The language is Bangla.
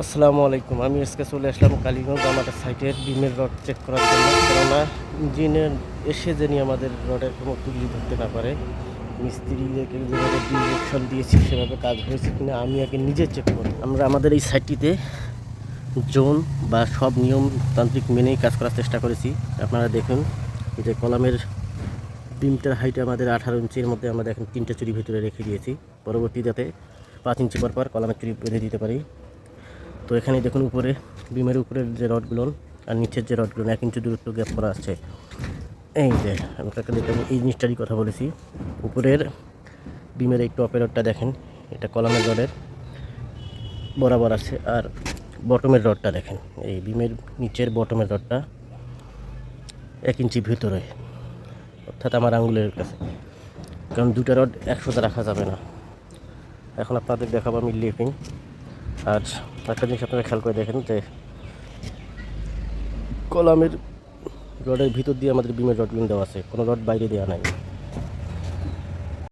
আসসালামু আলাইকুম। আমি আজকে চলে আসলাম কালীগঞ্জ আমাদের সাইটের বিমের রড চেক করার জন্য, কেননা ইঞ্জিনের এসে যেন আমাদের রডের কোনো তুলি ধরতে না পারে। মিস্ত্রিদেরকে যেভাবে ডিরেকশন দিয়েছি সেভাবে কাজ হয়েছে কিনা আমি আগে নিজে চেক করি। আমরা আমাদের এই সাইটটিতে জোন বা সব নিয়মতান্ত্রিক মেনেই কাজ করার চেষ্টা করেছি। আপনারা দেখুন, যে কলামের বিমটার হাইটে আমাদের 18 ইঞ্চির মধ্যে আমরা দেখেন 3টে চুরি ভিতরে রেখে দিয়েছি, পরবর্তী যাতে 5 ইঞ্চি পর কলামের চুরি বেঁধে দিতে পারি। তো এখানে দেখুন, উপরে বিমের উপরের যে রডগুলো আর নিচের যে রডগুলো 1 ইঞ্চি দূরত্ব গ্যাপ করা আছে। এই যে আপনাকে দেখেন, এই জিনিসটারই কথা বলেছি। উপরের বিমের এই টপের রডটা দেখেন, এটা কলামের রডের বরাবর আছে। আর বটমের রডটা দেখেন, এই বিমের নিচের বটমের রডটা 1 ইঞ্চি ভিতরে, অর্থাৎ আমার আঙুলের কাছে, কারণ দুটো রড একসাথে রাখা যাবে না। এখন আপনাদের দেখাবো আমি লিপিং। আর একটা জিনিস আপনারা খেয়াল করে দেখেন, যে কলামের রডের ভিতর দিয়ে আমাদের বিমের রডগুলো দেওয়া আছে, কোনো রড বাইরে দেওয়া নাই।